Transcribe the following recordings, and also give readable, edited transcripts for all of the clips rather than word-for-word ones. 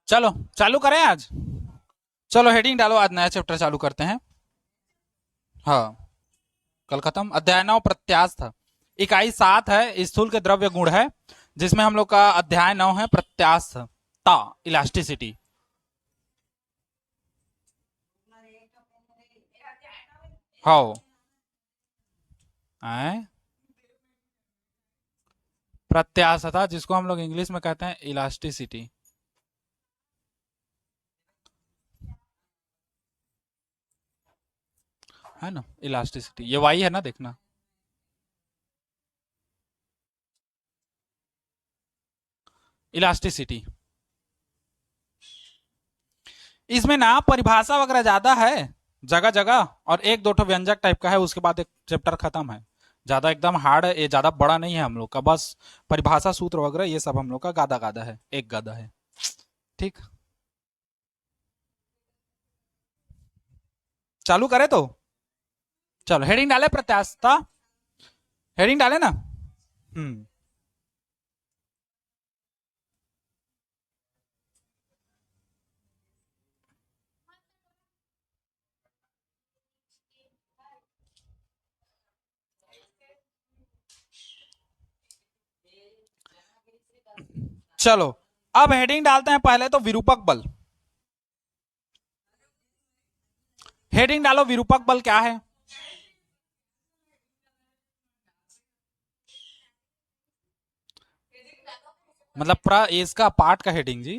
चलो चालू करें आज। चलो हेडिंग डालो, आज नया चैप्टर चालू करते हैं। हाँ, कल खत्म अध्याय 9 प्रत्यास्थ। इकाई 7 है, स्थूल के द्रव्य गुण है, जिसमें हम लोग का अध्याय 9 है प्रत्यास्थता, इलास्टिसिटी। हाँ, प्रत्यास्थता जिसको हम लोग इंग्लिश में कहते हैं इलास्टिसिटी, है ना। इलास्टिसिटी ये वाई है ना, देखना। इलास्टिसिटी, इसमें ना परिभाषा वगैरह ज्यादा है जगह जगह, और एक दो ठो व्यंजक टाइप का है, उसके बाद एक चैप्टर खत्म है। ज्यादा एकदम हार्ड है ये, ज्यादा बड़ा नहीं है हम लोग का, बस परिभाषा सूत्र वगैरह ये सब हम लोग का गादा गादा है, एक गादा है। ठीक, चालू करे तो। चलो हेडिंग डाले प्रत्यास्थता, हेडिंग डाले ना। हम्म। चलो अब हेडिंग डालते हैं पहले तो विरूपक बल। हेडिंग डालो विरूपक बल क्या है। मतलब इसका पार्ट का हेडिंग जी।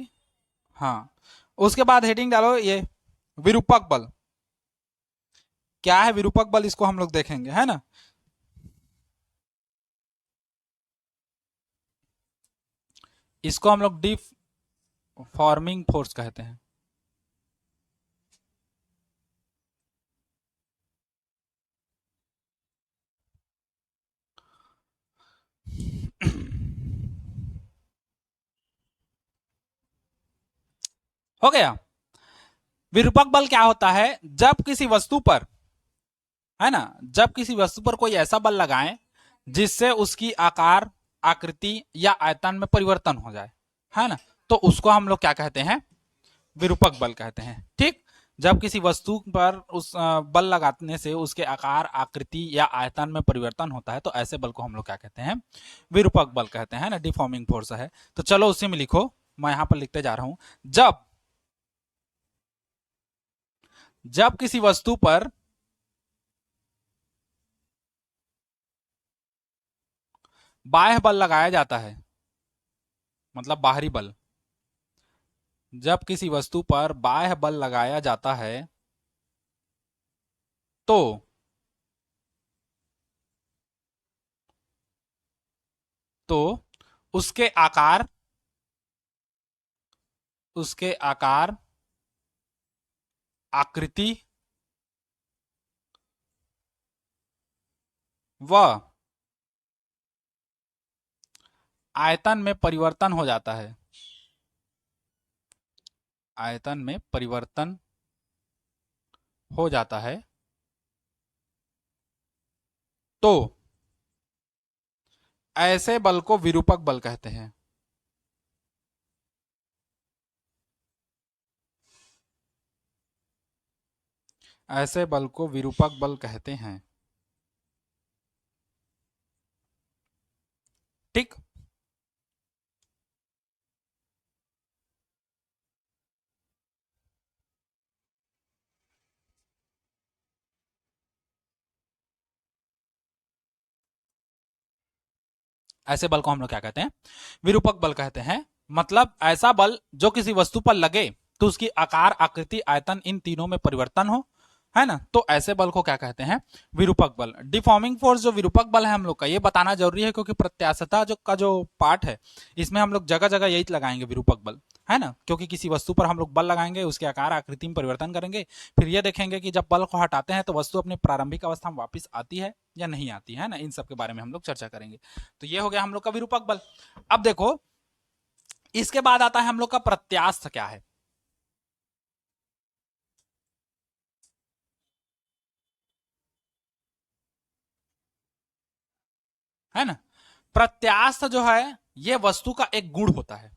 हाँ, उसके बाद हेडिंग डालो ये विरूपक बल क्या है। विरूपक बल इसको हम लोग देखेंगे, है ना। इसको हम लोग डी फॉर्मिंग फोर्स कहते हैं। हो गया। विरूपक बल क्या होता है, जब किसी वस्तु पर, है ना, जब किसी वस्तु पर कोई ऐसा बल लगाएं जिससे उसकी आकार, आकृति या आयतन में परिवर्तन हो जाए, है ना, तो उसको हम लोग क्या कहते हैं, विरूपक बल कहते हैं। ठीक, जब किसी वस्तु पर उस बल लगाने से उसके आकार, आकृति या आयतन में परिवर्तन होता है, तो ऐसे बल को हम लोग क्या कहते हैं, विरूपक बल कहते हैं ना, डिफॉर्मिंग फोर्स है। तो चलो उसी में लिखो, मैं यहां पर लिखते जा रहा हूं। जब जब किसी वस्तु पर बाह्य बल लगाया जाता है, मतलब बाहरी बल, जब किसी वस्तु पर बाह्य बल लगाया जाता है तो तो उसके आकार, उसके आकार, आकृति व आयतन में परिवर्तन हो जाता है, आयतन में परिवर्तन हो जाता है, तो ऐसे बल को विरूपक बल कहते हैं। ऐसे बल को विरूपक बल कहते हैं। ठीक, ऐसे बल को हम लोग क्या कहते हैं, विरूपक बल कहते हैं। मतलब ऐसा बल जो किसी वस्तु पर लगे तो उसकी आकार, आकृति, आयतन इन तीनों में परिवर्तन हो, है ना, तो ऐसे बल को क्या कहते हैं, विरूपक बल। डिफॉर्मिंग फोर्स जो विरूपक बल है हम लोग का, ये बताना जरूरी है, क्योंकि प्रत्यास्थता जो का जो पार्ट है, इसमें हम लोग जगह जगह यही लगाएंगे विरूपक बल, है ना, क्योंकि किसी वस्तु पर हम लोग बल लगाएंगे, उसके आकार, आकृति में परिवर्तन करेंगे, फिर ये देखेंगे कि जब बल को हटाते हैं तो वस्तु अपनी प्रारंभिक अवस्था में वापस आती है या नहीं आती है ना, इन सब के बारे में हम लोग चर्चा करेंगे। तो ये हो गया हम लोग का विरूपक बल। अब देखो, इसके बाद आता है हम लोग का प्रत्यास्थ क्या है ना। प्रत्यास्थ जो है, ये वस्तु का एक गुण होता है,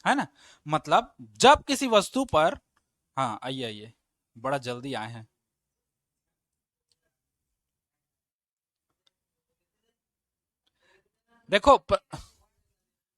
है ना। मतलब जब किसी वस्तु पर, हाँ आइए आइए, बड़ा जल्दी आए हैं। देखो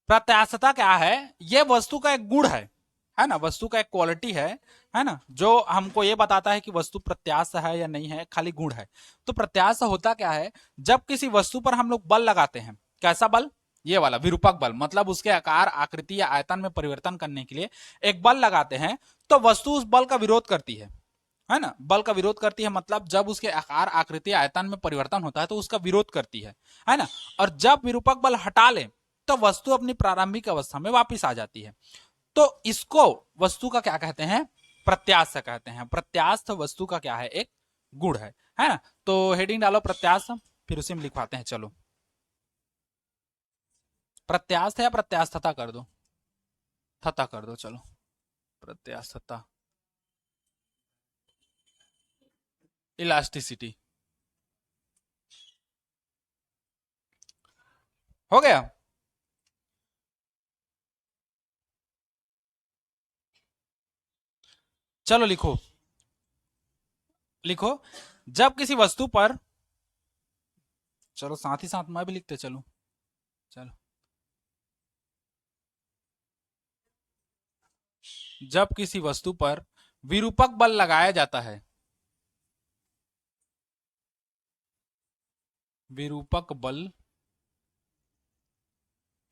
प्रत्यास्थता क्या है, ये वस्तु का एक गुण है ना, वस्तु का एक क्वालिटी है ना, जो हमको ये बताता है कि वस्तु प्रत्यास्थ है या नहीं है, खाली गुण है। तो प्रत्यास्थ होता क्या है, जब किसी वस्तु पर हम लोग बल लगाते हैं, कैसा बल, ये वाला विरूपक बल, मतलब उसके आकार आकृति या आयतन में परिवर्तन करने के लिए एक बल लगाते हैं, तो वस्तु उस बल का विरोध करती है ना, बल का विरोध करती है, मतलब जब उसके आकार आकृति आयतन में परिवर्तन होता है तो उसका विरोध करती है ना। और जब विरूपक बल हटा ले तो वस्तु अपनी प्रारंभिक अवस्था में वापस आ जाती है। तो इसको वस्तु का क्या कहते हैं, प्रत्यास्थ कहते हैं। प्रत्यास्थ वस्तु का क्या है, एक गुण है ना। तो हेडिंग डालो प्रत्यास्थ, फिर उसी में लिखवाते हैं। चलो प्रत्यास्थ या प्रत्यास्थता कर दो, थता कर दो, चलो प्रत्यास्थता। इलास्टिसिटी हो गया। चलो लिखो, लिखो जब किसी वस्तु पर, चलो साथ ही साथ मैं भी लिखते चलूं, चलो जब किसी वस्तु पर विरूपक बल लगाया जाता है, विरूपक बल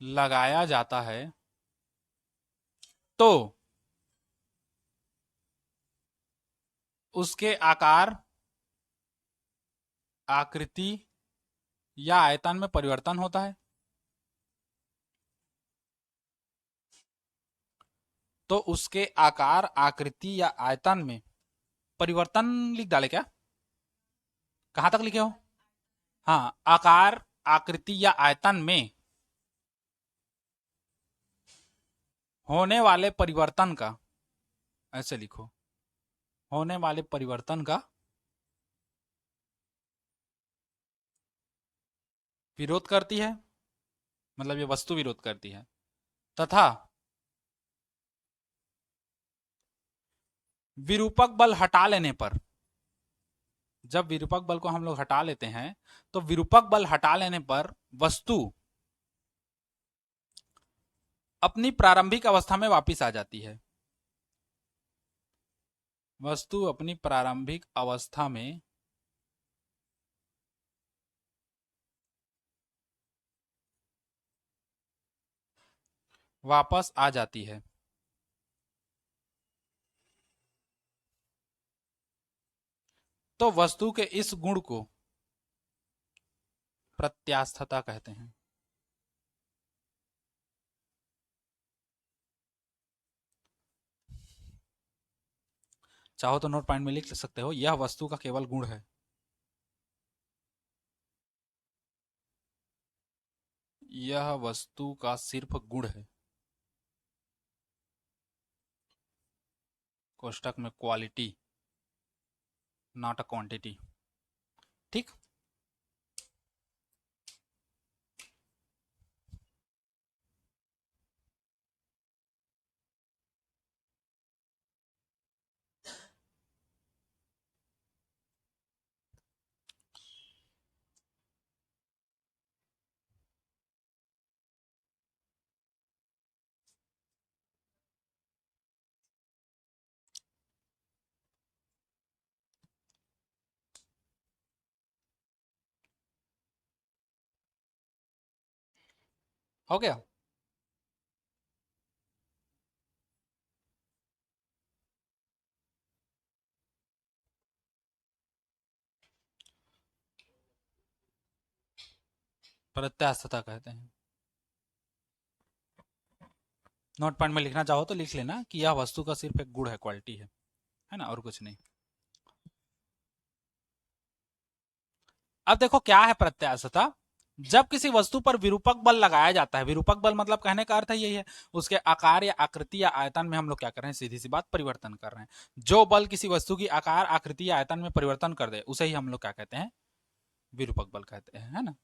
लगाया जाता है, तो उसके आकार आकृति या आयतन में परिवर्तन होता है। तो उसके आकार आकृति या आयतन में परिवर्तन लिख डाले क्या, कहां तक लिखे हो, हाँ आकार आकृति या आयतन में होने वाले परिवर्तन का, ऐसे लिखो, होने वाले परिवर्तन का विरोध करती है, मतलब ये वस्तु विरोध करती है, तथा विरूपक बल हटा लेने पर, जब विरूपक बल को हम लोग हटा लेते हैं, तो विरूपक बल हटा लेने पर वस्तु अपनी प्रारंभिक अवस्था में वापस आ जाती है, वस्तु अपनी प्रारंभिक अवस्था में वापस आ जाती है। तो वस्तु के इस गुण को प्रत्यास्थता कहते हैं। चाहो तो नोट पॉइंट में लिख सकते हो, यह वस्तु का केवल गुण है, यह वस्तु का सिर्फ गुण है, कोष्टक में क्वालिटी, नॉट अ क्वांटिटी। ठीक, हो गया। प्रत्यास्थता कहते हैं। नोट पॉइंट में लिखना चाहो तो लिख लेना कि यह वस्तु का सिर्फ एक गुण है, क्वालिटी है ना, और कुछ नहीं। अब देखो क्या है प्रत्यास्थता, जब किसी वस्तु पर विरूपक बल लगाया जाता है, विरूपक बल मतलब कहने का अर्थ है यही है, उसके आकार या आकृति या आयतन में हम लोग क्या कर रहे हैं, सीधी सी बात, परिवर्तन कर रहे हैं। जो बल किसी वस्तु की आकार आकृति या आयतन में परिवर्तन कर दे उसे ही हम लोग क्या कहते हैं, विरूपक बल कहते हैं, है ना।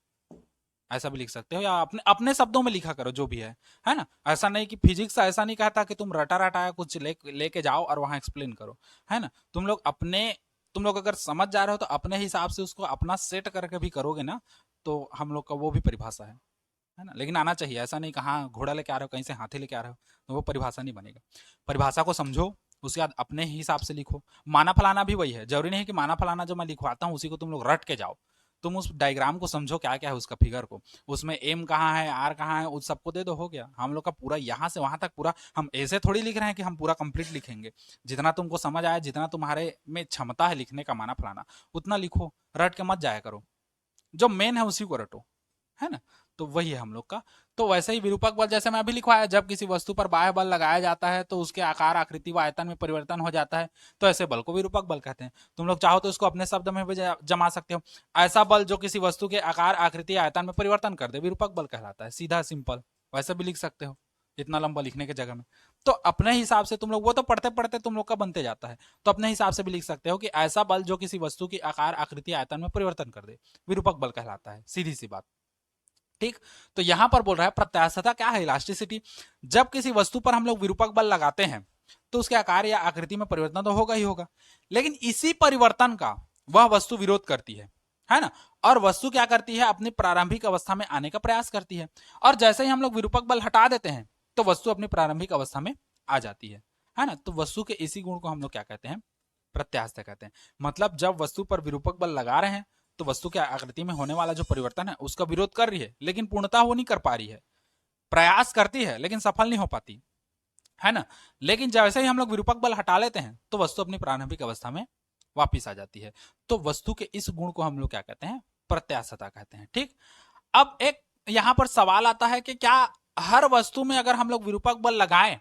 ऐसा भी लिख सकते हो, या अपने अपने शब्दों में लिखा करो जो भी है ना। ऐसा नहीं कि फिजिक्स ऐसा नहीं कहता कि तुम रटा रटाया कुछ लेके जाओ और वहां एक्सप्लेन करो, है ना। तुम लोग अगर समझ जा रहे हो तो अपने हिसाब से उसको अपना सेट करके भी करोगे ना, तो हम लोग का वो भी परिभाषा है ना। लेकिन आना चाहिए, ऐसा नहीं कहाँ घोड़ा लेके आ रहे हो कहीं से हाथी लेके आ रहे हो, तो वो परिभाषा नहीं बनेगा। परिभाषा को समझो, उसके बाद अपने हिसाब से लिखो। माना फलाना भी वही है, जरूरी नहीं कि माना फलाना जो मैं लिखवाता हूँ उसी को तुम लोग रट के जाओ। तुम उस डायग्राम को समझो क्या क्या है उसका फिगर को, उसमें एम कहाँ है आर कहाँ है उस सबको दे दो, हो गया। हम लोग का पूरा यहाँ से वहां तक पूरा, हम ऐसे थोड़ी लिख रहे हैं कि हम पूरा कंप्लीट लिखेंगे। जितना तुमको समझ आया, जितना तुम्हारे में क्षमता है लिखने का माना फलाना, उतना लिखो, रट के मत जाया करो। जो मेन है उसी को रटो, है ना। तो वही है हम लोग का। तो वैसे ही विरूपक बल जैसे मैं अभी लिखवाया, जब किसी वस्तु पर बाह्य बल लगाया जाता है तो उसके आकार आकृति व आयतन में परिवर्तन हो जाता है, तो ऐसे बल को विरूपक बल कहते हैं। तुम लोग चाहो तो इसको अपने शब्द में भी जमा सकते हो। ऐसा बल जो किसी वस्तु के आकार आकृति आयतन में परिवर्तन कर दे, विरूपक बल कहलाता है, सीधा सिंपल। वैसे भी लिख सकते हो, इतना लंबा लिखने की जगह में। तो अपने हिसाब से तुम लोग, वो तो पढ़ते पढ़ते तुम लोग का बनते जाता है, तो अपने हिसाब से भी लिख सकते हो कि ऐसा बल जो किसी वस्तु की आकार आकृति आयतन में परिवर्तन कर दे, विरूपक बल कहलाता है, सीधी सी बात। ठीक। तो यहां पर बोल रहा है प्रत्यास्थता क्या है, इलास्टिसिटी। जब किसी वस्तु पर हम लोग विरूपक बल लगाते हैं तो उसके आकार या आकृति में परिवर्तन तो होगा ही होगा, लेकिन इसी परिवर्तन का वह वस्तु विरोध करती है ना। और वस्तु क्या करती है, अपनी प्रारंभिक अवस्था में आने का प्रयास करती है। और जैसे ही हम लोग विरूपक बल हटा देते हैं तो वस्तु अपनी प्रारंभिक अवस्था में आ जाती है ना। तो वस्तु के इसी गुण को हम लोग क्या कहते हैं, प्रत्यास्थता कहते हैं। मतलब जब वस्तु पर विरूपक बल लगा रहे हैं तो वस्तु की आकृति में होने वाला जो परिवर्तन है उसका विरोध कर रही है, लेकिन पूर्णतः वो नहीं कर पा रही है, प्रयास करती है लेकिन सफल नहीं हो पाती, है ना। लेकिन जैसे ही हम लोग विरूपक बल हटा लेते हैं तो वस्तु अपनी प्रारंभिक अवस्था में वापिस आ जाती है। तो वस्तु के इस गुण को हम लोग क्या कहते हैं, प्रत्यास्थता कहते हैं। ठीक। अब एक यहां पर सवाल आता है कि क्या हर वस्तु में अगर हम लोग विरूपक बल लगाएं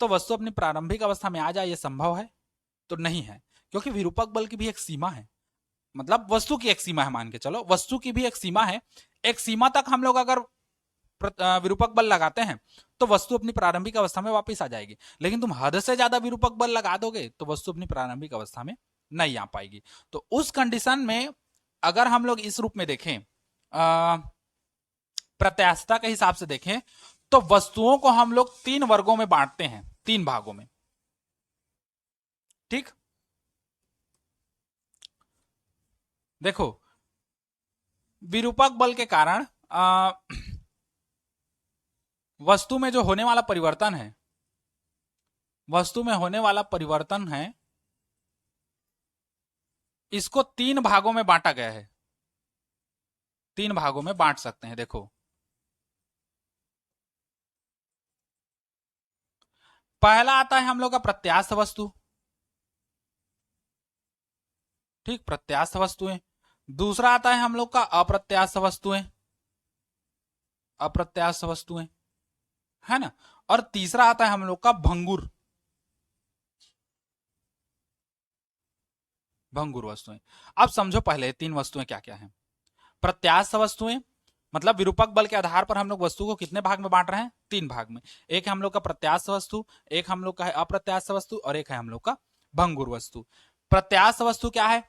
तो वस्तु अपनी प्रारंभिक अवस्था में आ जाए, यह संभव है? तो नहीं है, क्योंकि विरूपक बल की भी एक सीमा है। मतलब वस्तु की एक सीमा है, मान के चलो वस्तु की भी एक सीमा है। एक सीमा तक हम लोग अगर विरूपक बल लगाते हैं तो वस्तु अपनी प्रारंभिक अवस्था में वापस आ जाएगी, लेकिन तुम हद से ज्यादा विरूपक बल लगा दोगे तो वस्तु अपनी प्रारंभिक अवस्था में नहीं आ पाएगी। तो उस कंडीशन में अगर हम लोग इस रूप में देखें, प्रत्यास्थता के हिसाब से देखें, तो वस्तुओं को हम लोग 3 वर्गों में बांटते हैं, 3 भागों में। ठीक। देखो, विरूपक बल के कारण वस्तु में जो होने वाला परिवर्तन है, वस्तु में होने वाला परिवर्तन है, इसको 3 भागों में बांटा गया है। 3 भागों में बांट सकते हैं। देखो, पहला आता है हम लोग का प्रत्यास्थ वस्तु। ठीक, प्रत्यास्थ वस्तुएं। दूसरा आता है हम लोग का अप्रत्यास्थ वस्तुएं, अप्रत्यास्थ वस्तुएं, है ना। और तीसरा आता है हम लोग का भंगुर, भंगुर वस्तुएं। अब समझो पहले 3 वस्तुएं क्या क्या हैं। प्रत्यास्थ वस्तुएं मतलब विरूपक बल के आधार पर हम लोग वस्तु को कितने भाग में बांट रहे हैं, 3 भाग में। एक है हम लोग का प्रत्यास्थ वस्तु, एक हम लोग का है अप्रत्यास्थ वस्तु, और एक है हम लोग का भंगुर वस्तु। प्रत्यास्थ वस्तु क्या है,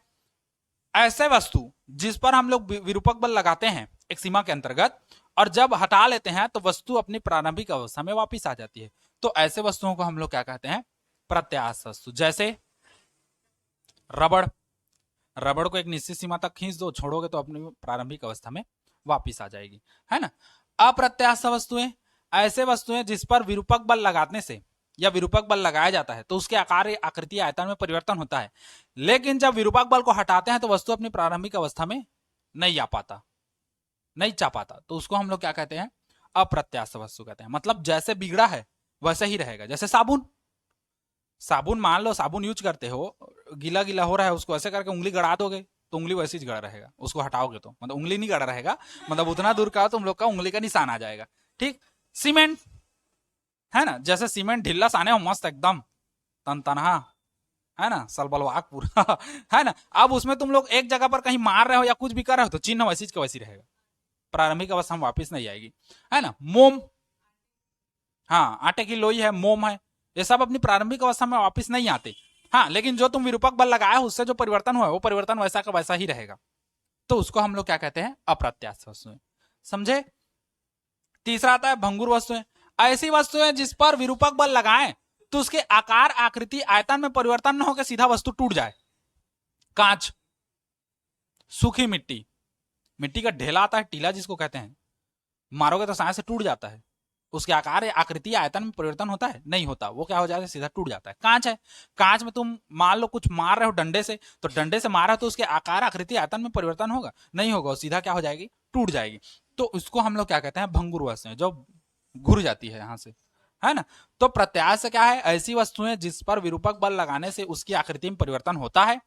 ऐसे वस्तु जिस पर हम लोग विरूपक बल लगाते हैं एक सीमा के अंतर्गत, और जब हटा लेते हैं तो वस्तु अपनी प्रारंभिक अवस्था में वापस आ जाती है। तो ऐसे वस्तुओं को हम लोग क्या कहते हैं, प्रत्यास्थ वस्तु। जैसे रबड़, रबड़ को एक निश्चित सीमा तक खींच दो, छोड़ोगे तो अपनी प्रारंभिक अवस्था में वापस आ जाएगी, है ना। अप्रत्यास्थ वस्तुएं, ऐसे वस्तुएं जिस पर विरूपक बल लगाने से या विरूपक बल लगाया जाता है तो उसके आकार आकृति आयतन में परिवर्तन होता है, लेकिन जब विरूपक बल को हटाते हैं तो वस्तु अपनी प्रारंभिक अवस्था में नहीं आ पाता, नहीं जा पाता, तो उसको हम लोग क्या कहते हैं, अप्रत्यास्थ वस्तु कहते हैं। मतलब जैसे बिगड़ा है वैसे ही रहेगा। जैसे साबुन, साबुन मान लो साबुन यूज करते हो, गीला गीला हो रहा है, उसको ऐसे करके उंगली गड़ा दोगे तो उंगली वैसे ही गड़ा रहेगा, उसको हटाओगे तो मतलब उंगली नहीं गड़ा रहेगा, मतलब उतना दूर का तुम लोग का उंगली का निशान आ जाएगा। ठीक। सीमेंट, है ना, जैसे सीमेंट ढिल्ला साने हो मस्त एकदम तनतनहा, है ना, सलबलवाक पूरा है ना। अब उसमें तुम लोग एक जगह पर कहीं मार रहे हो या कुछ भी कर रहे हो तो चिन्ह वैसी का वैसी रहेगा, प्रारंभिक अवस्था में वापिस नहीं आएगी, है ना। मोम, हाँ, आटे की लोई है, मोम है, ये सब अपनी प्रारंभिक अवस्था में वापस नहीं आते। हाँ, लेकिन जो तुम विरूपक बल लगाया उससे जो परिवर्तन हुआ वो परिवर्तन वैसा का वैसा ही रहेगा, तो उसको हम लोग क्या कहते हैं, अप्रत्यास्थ वस्तुएं। समझे। तीसरा आता है भंगुर वस्तुएं। ऐसी वस्तुएं जिस पर विरूपक बल लगाएं तो उसके आकार, आकृति, आयतन में परिवर्तन न होकर सीधा वस्तु टूट जाए। कांच, सूखी मिट्टी, मिट्टी का ढेला आता है, टीला जिसको कहते हैं, मारोगे तो साय से टूट जाता है। उसके आकार, आकृति, आयतन में परिवर्तन होता है? नहीं होता। वो क्या हो जाता है? सीधा टूट जाता है। कांच है, कांच में तुम मान लो कुछ मार रहे हो डंडे से, तो डंडे से मारा तो उसके आकार, आकृति, आयतन में परिवर्तन होगा? नहीं होगा। सीधा क्या हो जाएगी? टूट जाएगी। तो उसको हम लोग क्या कहते हैं? भंगुर वस्तुएं, जो घुर जाती है यहां से, है ना। तो प्रत्यास्थ क्या है? ऐसी वस्तुएं जिस पर विरूपक बल लगाने से उसकी आकृति में परिवर्तन होता है,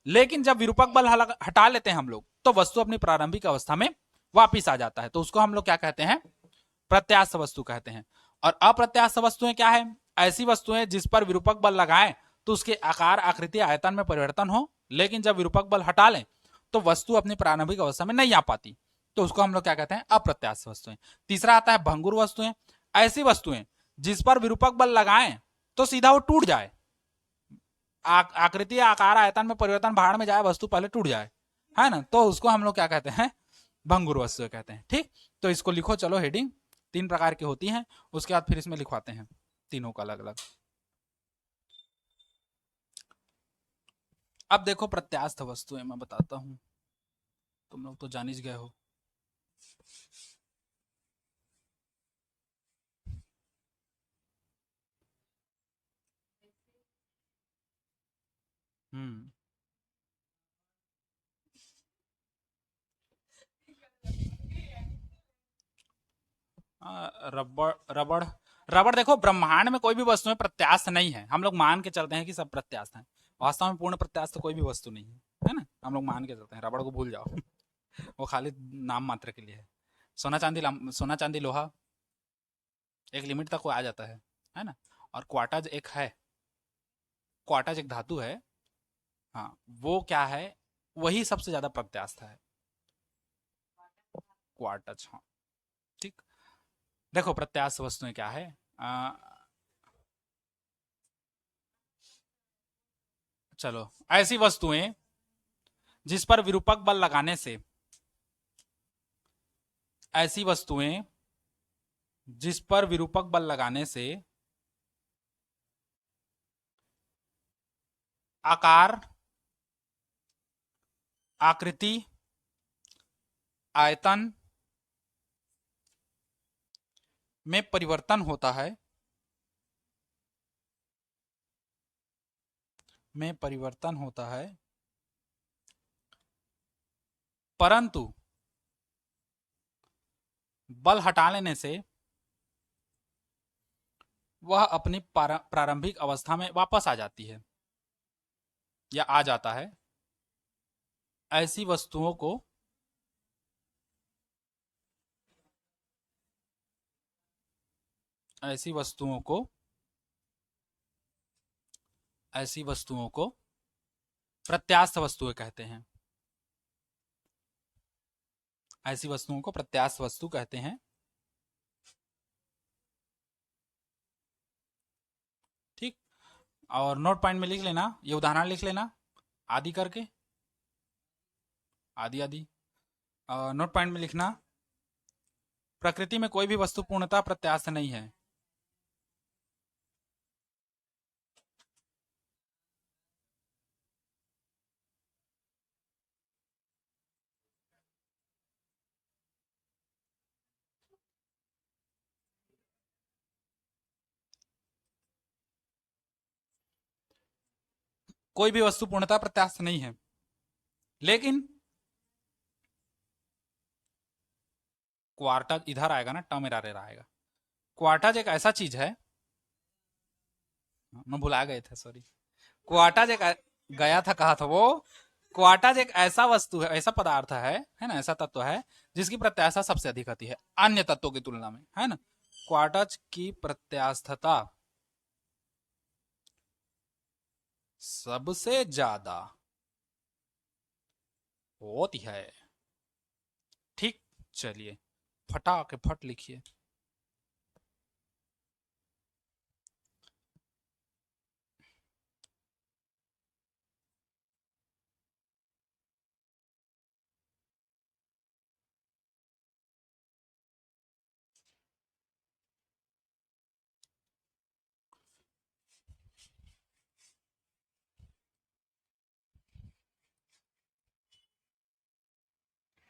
लेकिन जब विरूपक बल हटा लेते हैं हम लोग तो वस्तु अपनी प्रारंभिक अवस्था में वापिस आ जाता है। तो उसको हम लोग क्या कहते हैं? प्रत्यास्थ वस्तु कहते हैं। और अप्रत्यास्थ वस्तुएं क्या है? ऐसी वस्तुएं जिस पर विरूपक बल लगाएं तो उसके आकार, आकृति, आयतन में परिवर्तन हो, लेकिन जब विरूपक बल हटा लें तो वस्तु अपनी प्रारंभिक अवस्था में नहीं आ पाती। तो उसको हम लोग क्या कहते हैं? अप्रत्यास्थ वस्तुएं। तीसरा आता है भंगुर वस्तुएं। ऐसी वस्तुएं जिस पर विरूपक बल लगाएं तो सीधा वो टूट जाए, आकृति, आकार, आयतन में परिवर्तन भाड़ में जाए, वस्तु पहले टूट जाए, है ना। तो उसको हम लोग क्या कहते हैं? भंगुर वस्तु कहते हैं। ठीक, तो इसको लिखो। चलो, हेडिंग 3 प्रकार की होती हैं, उसके बाद फिर इसमें लिखवाते हैं तीनों का अलग अलग। अब देखो प्रत्यास्थ वस्तुएं मैं बताता हूं, तुम लोग तो जान ही गए हो। हम्म रबड़, रबड़, रबड़ देखो, ब्रह्मांड में कोई भी वस्तु में प्रत्यास्थ नहीं है। हम लोग मान के चलते हैं कि सब प्रत्यास्थ हैं। वास्तव में पूर्ण प्रत्यास्थ कोई भी वस्तु नहीं है ना। हम लोग मान के चलते हैं। रबड़ को भूल जाओ वो खाली नाम मात्र के लिए है। सोना चांदी, सोना चांदी लोहा एक लिमिट तक वो आ जाता है ना। और क्वार्टाज एक है, क्वार्टाज एक धातु है। हाँ, वो क्या है? वही सबसे ज्यादा प्रत्यास्थ है, क्वार्टाज। हाँ, ठीक। देखो प्रत्यास्थ वस्तुएं क्या है? आ, चलो, ऐसी वस्तुएं जिस पर विरूपक बल लगाने से, ऐसी वस्तुएं जिस पर विरूपक बल लगाने से आकार, आकृति, आयतन में परिवर्तन होता है, में परिवर्तन होता है, परंतु बल हटा लेने से वह अपनी प्रारंभिक अवस्था में वापस आ जाती है या आ जाता है। ऐसी वस्तुओं को ऐसी वस्तुओं को ऐसी वस्तुओं को प्रत्यास्थ वस्तुएं कहते हैं। ऐसी वस्तुओं को प्रत्यास्थ वस्तु कहते हैं। ठीक, और नोट पॉइंट में लिख लेना, ये उदाहरण लिख लेना आदि करके, आदि आदि। नोट पॉइंट में लिखना, प्रकृति में कोई भी वस्तु पूर्णतः प्रत्यास्थ नहीं है। कोई भी वस्तु पूर्णतः प्रत्यास्थ नहीं है, लेकिन क्वार्टज इधर आएगा ना, टर्म एरर आएगा। क्वार्टज एक ऐसा चीज है, मैं भुला गए थे, सॉरी। क्वार्टज एक गया था, कहा था वो। क्वार्टज एक ऐसा वस्तु है, ऐसा पदार्थ है ना, ऐसा तत्व है जिसकी प्रत्यास्थता सबसे अधिक होती है अन्य तत्वों की तुलना में, है ना। क्वार्टज की प्रत्यास्थता सबसे ज्यादा होती है। ठीक, चलिए फटा के फट लिखिए।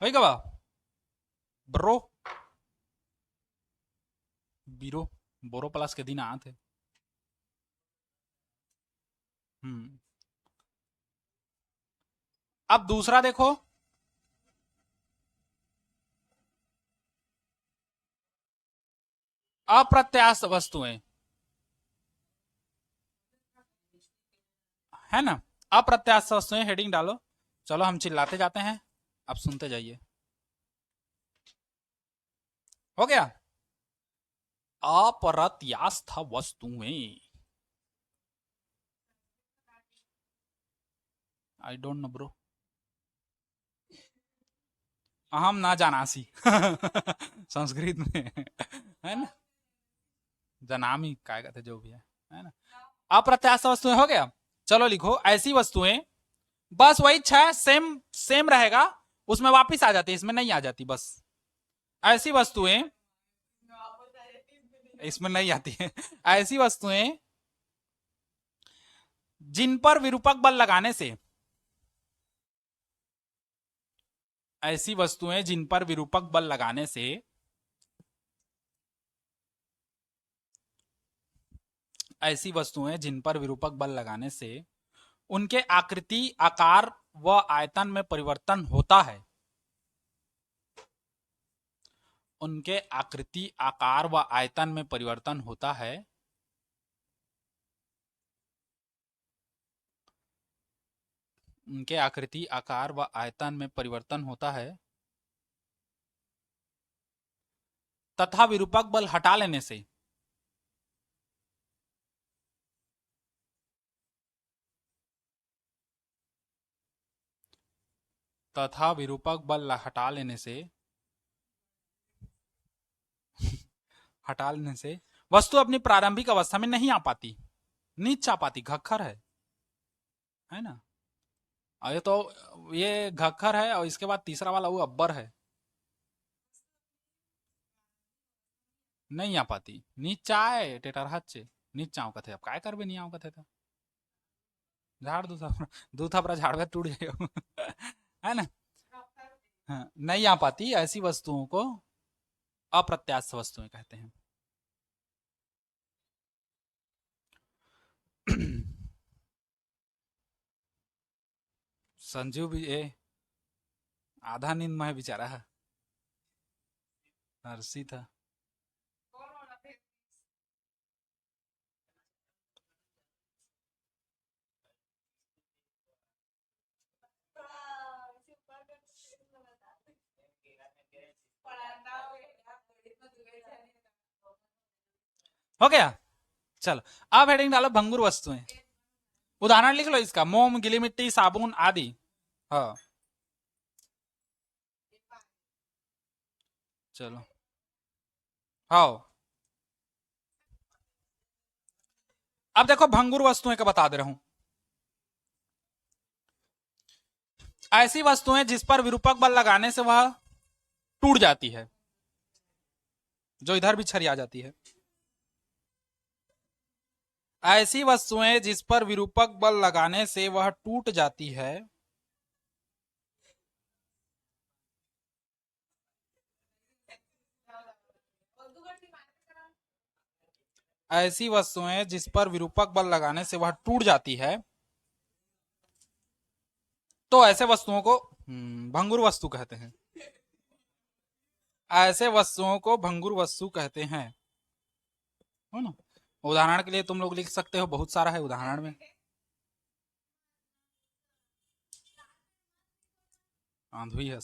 वही कबा ब्रो बीरो बोरो प्लस के दिन आते। हम्म। अब दूसरा देखो, अप्रत्यास्थ वस्तुएं, है ना। अप्रत्यास्थ वस्तुएं हेडिंग डालो। चलो हम चिल्लाते जाते हैं, आप सुनते जाइए। हो गया। अप्रत्यास्थ वस्तुएं, आई डोंट नो ब्रो, अहम ना जानासी संस्कृत में है ना, जनामी काय कहते जो भी है ना। अप्रत्यास्थ वस्तुएं हो गया। चलो लिखो, ऐसी वस्तुएं, बस वही छह सेम सेम रहेगा, उसमें वापिस आ जाती है, इसमें नहीं आ जाती। बस ऐसी वस्तुएं, इसमें नहीं आती है ऐसी वस्तुएं जिन पर विरूपक बल लगाने से, ऐसी वस्तुएं जिन पर विरूपक बल लगाने से ऐसी वस्तुएं जिन पर विरूपक बल लगाने से उनके आकृति, आकार व आयतन में परिवर्तन होता है। उनके आकृति, आकार व आयतन में परिवर्तन होता है। उनके आकृति, आकार व आयतन में परिवर्तन होता है तथा विरूपक बल हटा लेने से तथा विरूपक बल हटा लेने से हटा लेने से वस्तु अपनी प्रारंभिक अवस्था में नहीं आ पाती, नीच आ पाती। घक्खर है ना। और ये तो ये घक्खर है, और इसके बाद तीसरा वाला वो अब्बर है, नहीं आ पाती। नीचा है टेटरहत से नीचा कथे, अब काय करबे नहीं आओ कथे तो झाड़ दू थपरा झाड़ में टूट जाए है ना। हाँ, नहीं आ पाती ऐसी वस्तुओं को अप्रत्यास्थ वस्तुएं कहते हैं। संजू भी ए आधा नींद में है बेचारा है, नरसी था। हो गया। चलो अब हेडिंग डालो भंगुर वस्तुएं। उदाहरण लिख लो इसका, मोम, गीली मिट्टी, साबुन आदि। हाँ चलो, हाँ अब देखो भंगुर वस्तुएं का बता दे रहा हूं। ऐसी वस्तुएं जिस पर विरूपक बल लगाने से वह टूट जाती है, जो इधर भी छरी आ जाती है। ऐसी वस्तुएं जिस पर विरूपक बल लगाने से वह टूट जाती है, ऐसी वस्तुएं जिस पर विरूपक बल लगाने से वह टूट जाती है, तो ऐसे वस्तुओं को भंगुर वस्तु कहते हैं। ऐसे वस्तुओं को भंगुर वस्तु कहते हैं, हो ना। उदाहरण के लिए तुम लोग लिख सकते हो, बहुत सारा है उदाहरण में। आंधुई है।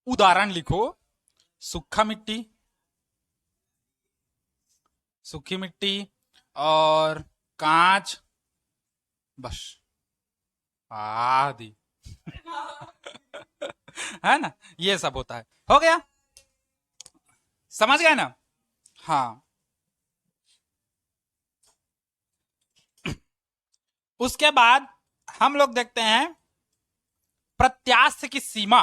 उदाहरण लिखो, सूखा मिट्टी, सूखी मिट्टी और कांच, बस आदि है ना, ये सब होता है। हो गया, समझ गए ना। हाँ, उसके बाद हम लोग देखते हैं प्रत्यास्थ की सीमा,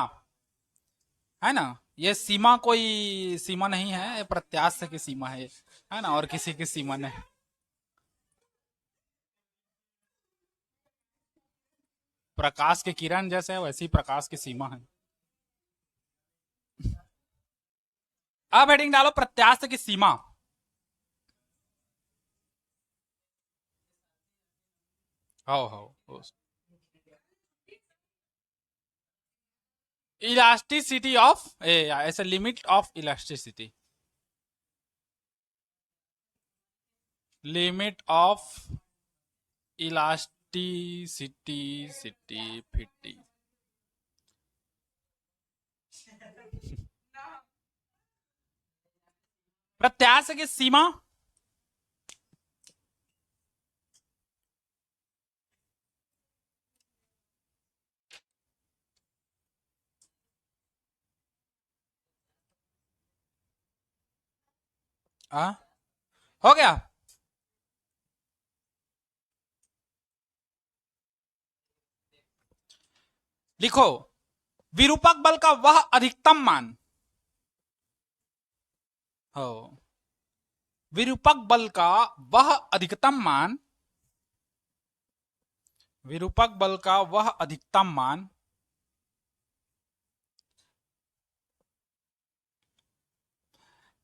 है ना। ये सीमा कोई सीमा नहीं है, प्रत्यास्थ की सीमा है ना, और किसी की सीमा नहीं। प्रकाश के किरण जैसे है वैसी प्रकाश की सीमा है। अब हेडिंग डालो प्रत्यास्थ की सीमा। हो इलास्टिसिटी ऑफ ऐसे limit of elasticity, limit of elasticity city फिटी। प्रत्यास्थ की सीमा आ? हो गया। लिखो विरूपक बल का वह अधिकतम मान, हो विरूपक बल का वह अधिकतम मान, विरूपक बल का वह अधिकतम मान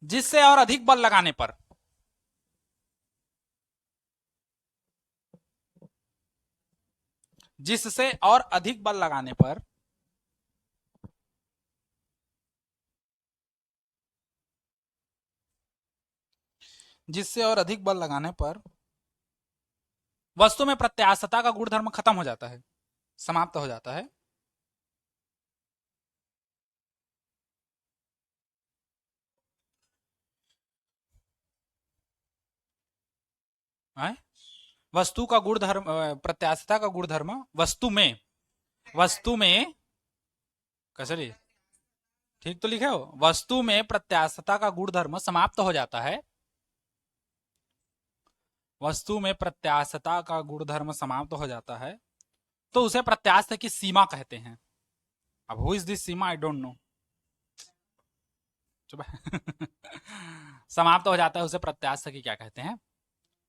जिससे और अधिक बल लगाने पर, जिससे और अधिक बल लगाने पर जिससे और अधिक बल लगाने पर वस्तु में प्रत्यास्थता का गुणधर्म खत्म हो जाता है, समाप्त हो जाता है। वस्तु का गुणधर्म, प्रत्यास्थता का गुणधर्म वस्तु में कैसे लिखे? ठीक तो लिखे हो, वस्तु में प्रत्यास्थता का गुणधर्म समाप्त हो जाता है, वस्तु में प्रत्यास्थता का गुणधर्म समाप्त हो जाता है, तो उसे प्रत्यास्थ की सीमा कहते हैं। अब who is this Seema, I don't know. समाप्त हो जाता है, उसे प्रत्यास्थ की क्या कहते हैं?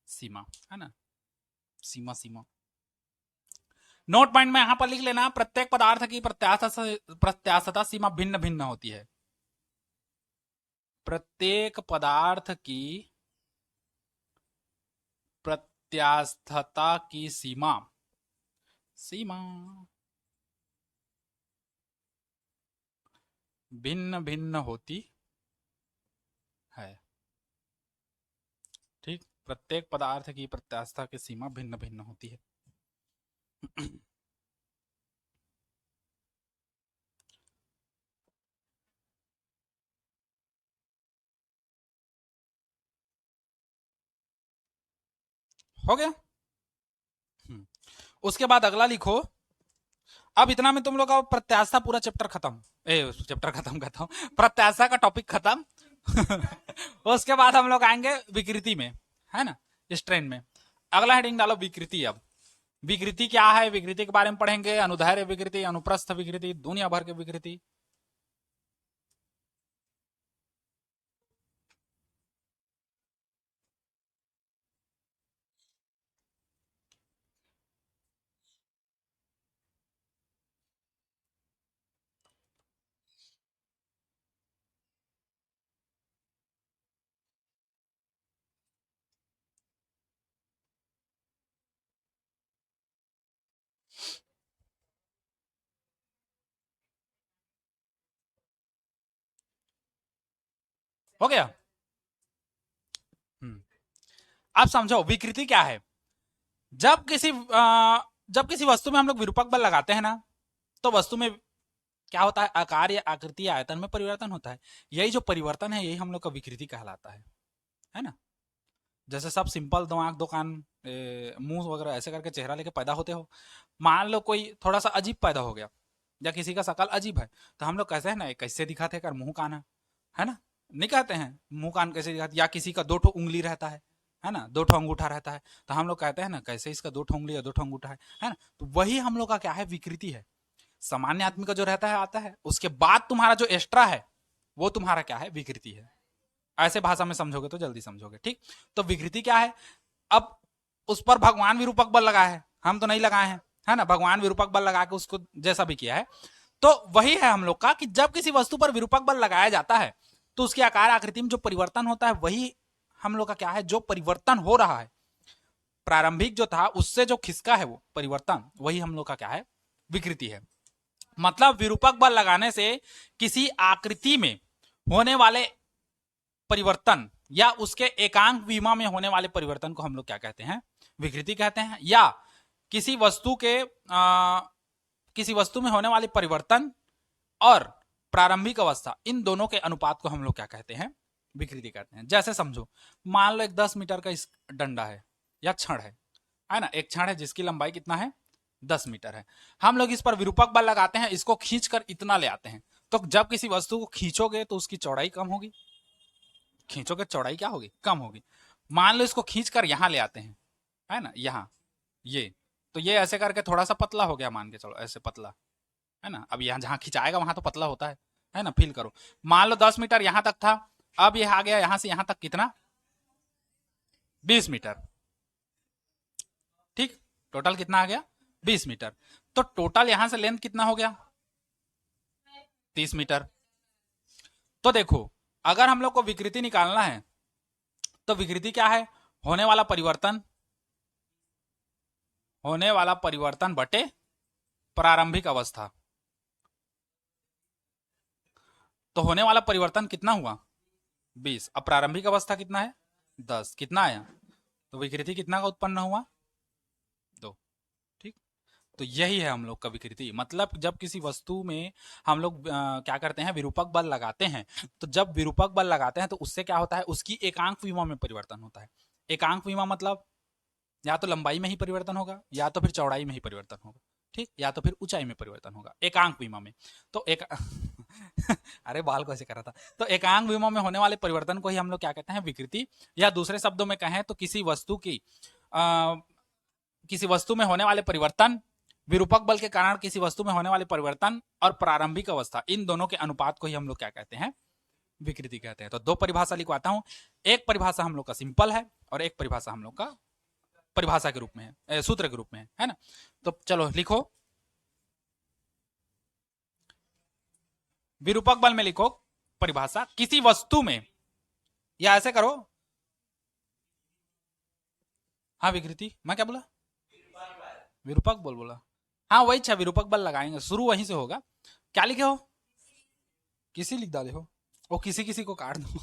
सीमा, है ना? सीमा सीमा। नोट पॉइंट में यहां पर लिख लेना, प्रत्येक पदार्थ की प्रत्यास्थता सीमा भिन्न भिन्न होती है। प्रत्येक पदार्थ की प्रत्यास्थता की सीमा सीमा भिन्न भिन्न होती है। ठीक, प्रत्येक पदार्थ की प्रत्यास्थता की सीमा भिन्न भिन्न होती है। हो गया। उसके बाद अगला लिखो। अब इतना में तुम लोग का प्रत्याशा पूरा चैप्टर खत्म, चैप्टर खत्म कहता हूं, प्रत्याशा का टॉपिक खत्म। उसके बाद हम लोग आएंगे विकृति में, है ना, इस ट्रेन में। अगला हेडिंग डालो विकृति। अब विकृति क्या है, विकृति के बारे में पढ़ेंगे। अनुदैर्ध्य विकृति, अनुप्रस्थ विकृति, दुनिया भर की विकृति। हो गया। अब समझो विकृति क्या है। जब किसी वस्तु में हम लोग विरूपक बल लगाते हैं ना, तो वस्तु में क्या होता है, आकार या आकृति या आयतन में परिवर्तन होता है। यही जो परिवर्तन है, यही हम लोग का विकृति कहलाता है ना। जैसे सब सिंपल दो आंख दो कान मुंह वगैरह ऐसे करके चेहरा लेके पैदा होते हो। मान लो कोई थोड़ा सा अजीब पैदा हो गया, या किसी का शकल अजीब है, तो हम लोग कैसे है ना, कैसे दिखाते हैं, मुंह कान है ना, नहीं कहते हैं मुंह कान कैसे दिखाते। या किसी का दो ठो उंगली रहता है ना, दो ठो अंगूठा रहता है, तो हम लोग कहते हैं ना कैसे इसका दो ठो उंगली या दो ठो अंगूठा है ना। तो वही हम लोग का क्या है, विकृति है। सामान्य आदमी का जो रहता है आता है, उसके बाद तुम्हारा जो एक्स्ट्रा है वो तुम्हारा क्या है, विकृति है। ऐसे भाषा में समझोगे तो जल्दी समझोगे। ठीक, तो विकृति क्या है। अब उस पर भगवान विरूपक बल लगाए है, हम तो नहीं लगाए हैं। है ना, भगवान विरूपक बल लगा के उसको जैसा भी किया है। तो वही है हम लोग का कि जब किसी वस्तु पर विरूपक बल लगाया जाता है तो उसके आकार आकृति में जो परिवर्तन होता है वही हम लोग का क्या है, जो परिवर्तन हो रहा है प्रारंभिक जो था उससे जो खिसका है वो परिवर्तन, वही हम लोग का क्या है, विकृति है। मतलब विरूपक बल लगाने से किसी आकृति में होने वाले परिवर्तन या उसके एकांक विमा में होने वाले परिवर्तन को हम लोग क्या कहते हैं, विकृति कहते हैं। या किसी वस्तु के किसी वस्तु में होने वाले परिवर्तन और प्रारंभिक अवस्था, इन दोनों के अनुपात को हम लोग क्या कहते हैं, विकृति कहते हैं। जैसे समझो, मान लो एक 10 मीटर का इस डंडा है या क्षण है ना, एक क्षण है जिसकी लंबाई कितना है, 10 मीटर है। हम लोग इस पर विरूपक बल लगाते हैं, इसको खींचकर इतना ले आते हैं। तो जब किसी वस्तु को खींचोगे तो उसकी चौड़ाई कम होगी, खींचोगे चौड़ाई क्या होगी, कम होगी। मान लो इसको खींचकर यहां ले आते हैं, है ना, यहां ये, तो ये ऐसे करके थोड़ा सा पतला हो गया, मान के चलो ऐसे पतला, है ना। अब यहाँ जहां खिंचाएगा वहां तो पतला होता है ना, फील करो। मान लो 10 मीटर यहां तक था, अब ये आ गया यहां से यहां तक कितना, 20 मीटर। ठीक, टोटल कितना आ गया, 20 मीटर। तो टोटल यहां से लेंथ कितना हो गया, 30 मीटर। तो देखो, अगर हम लोग को विकृति निकालना है तो विकृति क्या है, होने वाला परिवर्तन, होने वाला परिवर्तन बटे प्रारंभिक अवस्था। तो होने वाला परिवर्तन कितना हुआ, 20। अब प्रारंभिक अवस्था कितना है, 10, कितना आया, तो विकृति कितना का उत्पन्न हुआ, 2। ठीक, तो यही है हम लोग का विकृति। मतलब जब किसी वस्तु में हम लोग क्या करते हैं, विरूपक बल लगाते हैं, तो जब विरूपक बल लगाते हैं तो उससे क्या होता है, उसकी एकांक विमा में परिवर्तन होता है। एकांक विमा मतलब या तो लंबाई में ही परिवर्तन होगा या तो फिर चौड़ाई में ही परिवर्तन होगा, ठीक, या तो फिर ऊंचाई में परिवर्तन होगा एकांक विमा में। तो एक अरे बाल को ऐसे कर रहा था। तो एकांक विमा में होने वाले परिवर्तन को ही हम लोग क्या कहते हैं, विकृति। या दूसरे शब्दों में कहें तो किसी वस्तु की किसी वस्तु में होने वाले परिवर्तन, विरूपक बल के कारण किसी वस्तु में होने वाले परिवर्तन और प्रारंभिक अवस्था, इन दोनों के अनुपात को ही हम लोग क्या कहते हैं, विकृति कहते हैं। तो दो परिभाषा लिखवाता हूं, एक परिभाषा हम लोग का सिंपल है और एक परिभाषा हम लोग का परिभाषा के रूप में है, सूत्र के रूप में है ना। तो चलो लिखो, विरूपक बल में लिखो परिभाषा, किसी वस्तु में, या ऐसे करो, हाँ विकृति, मैं क्या बोला, विरूपक बल बोला, हाँ वही, अच्छा विरूपक बल लगाएंगे, शुरू वहीं से होगा। क्या लिखे हो, किसी लिख डाले हो, वो किसी किसी को काट दो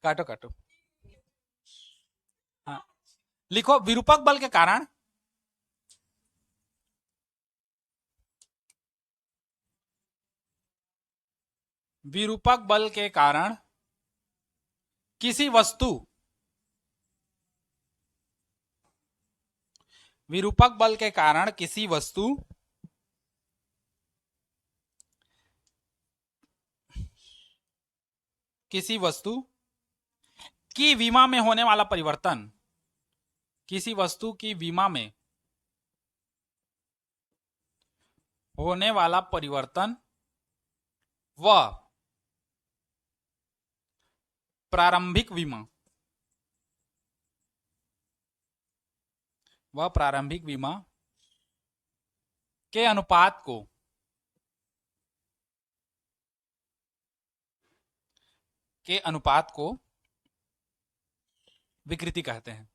काटो काटो, हाँ लिखो, विरूपक बल के कारण, विरूपक बल के कारण किसी वस्तु, विरूपक बल के कारण किसी वस्तु किसी वस्तु की विमा में होने वाला परिवर्तन, किसी वस्तु की विमा में होने वाला परिवर्तन व प्रारंभिक विमा, व प्रारंभिक विमा के अनुपात को, के अनुपात को विकृति कहते हैं।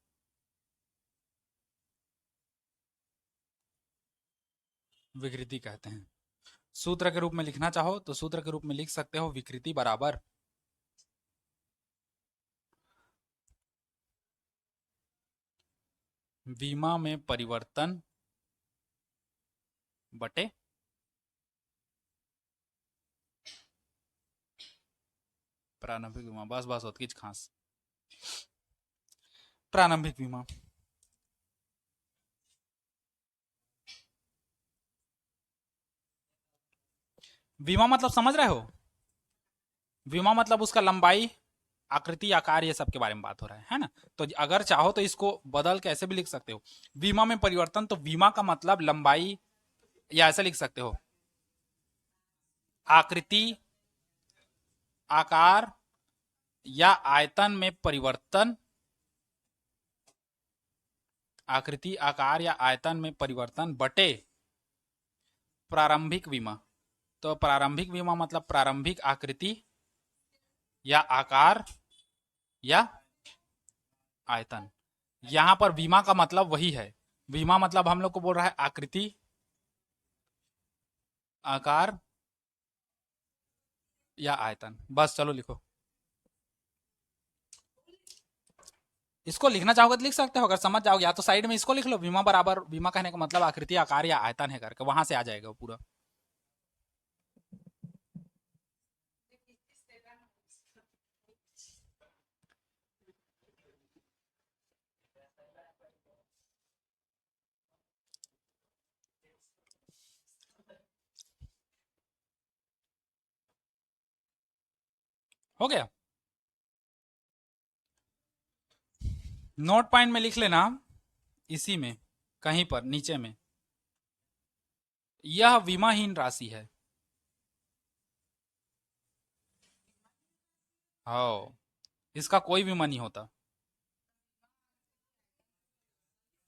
विकृति कहते हैं। सूत्र के रूप में लिखना चाहो तो सूत्र के रूप में लिख सकते हो, विकृति बराबर विमा में परिवर्तन बटे प्रारंभिक विमा। बस बस होत किच खास, प्रारंभिक विमा। विमा मतलब समझ रहे हो, विमा मतलब उसका लंबाई, आकृति, आकार, ये सब के बारे में बात हो रहा है ना। तो अगर चाहो तो इसको बदल के ऐसे भी लिख सकते हो, विमा में परिवर्तन, तो विमा का मतलब लंबाई, या ऐसे लिख सकते हो, आकृति, आकार या आयतन में परिवर्तन आकृति, आकार या आयतन में परिवर्तन बटे प्रारंभिक विमा। तो प्रारंभिक विमा मतलब प्रारंभिक आकृति या आकार या आयतन। यहां पर विमा का मतलब वही है। विमा मतलब हम लोग को बोल रहा है आकृति, आकार या आयतन। बस चलो लिखो। इसको लिखना चाहोगे तो लिख सकते हो, अगर समझ जाओगे या तो साइड में इसको लिख लो, विमा बराबर, विमा कहने का मतलब आकृति, आकार या आयतन है करके, वहां से आ जाएगा वो पूरा। हो गया। नोट पॉइंट में लिख लेना, इसी में कहीं पर नीचे में, यह विमाहीन राशि है। हाँ, इसका कोई बीमा नहीं होता।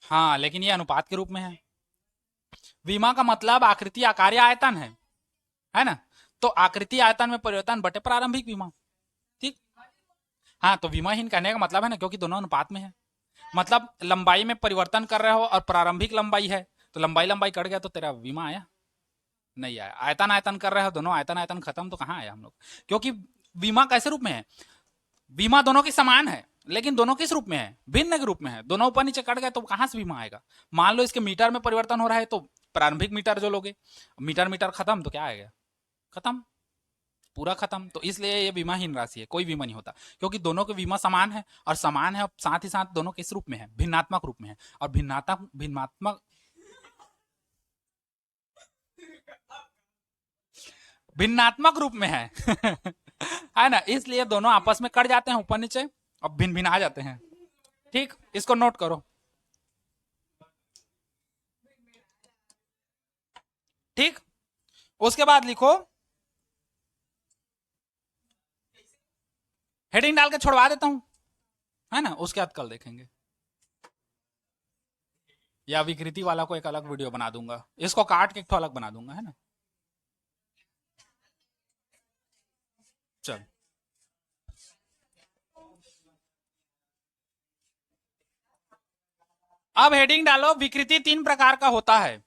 हाँ, लेकिन ये अनुपात के रूप में है। विमा का मतलब आकृति, आकार या आयतन है ना। तो आकृति आयतन में परिवर्तन बटे प्रारंभिक विमा। ठीक। हाँ, तो विमाहीन कहने का मतलब है ना, क्योंकि दोनों अनुपात में है। मतलब लंबाई में परिवर्तन कर रहे हो और प्रारंभिक लंबाई है, तो लंबाई लंबाई कट गया तो तेरा विमा आया नहीं आया। आयतन आयतन कर रहे हो, दोनों आयतन आयतन खत्म, तो कहाँ आया हम लोग। क्योंकि बीमा कैसे रूप में है, बीमा दोनों की समान है, लेकिन दोनों किस रूप में है, भिन्न के रूप में है। दोनों ऊपर नीचे कट गए तो कहां से बीमा आएगा। मान लो इसके मीटर में परिवर्तन हो रहा है, तो प्रारंभिक मीटर जो लोगे, मीटर मीटर खत्म, तो क्या आएगा, खत्म, पूरा खत्म। तो इसलिए ये बीमाहीन राशि है, कोई बीमा नहीं होता, क्योंकि दोनों के बीमा समान है, और समान है, और साथ ही साथ दोनों किस रूप में है, भिन्नात्मक रूप में है। और भिन्नात्मक भिन्नात्मक भिन्नात्मक रूप में है है ना, इसलिए दोनों आपस में कट जाते हैं ऊपर नीचे और भिन्न भिन्न आ जाते हैं। ठीक, इसको नोट करो। ठीक, उसके बाद लिखो, हेडिंग डाल के छोड़वा देता हूं, है ना, उसके बाद कल देखेंगे। या विकृति वाला को एक अलग वीडियो बना दूंगा, इसको काट के एक तो अलग बना दूंगा, है ना। चल, अब हेडिंग डालो, विकृति तीन प्रकार का होता है।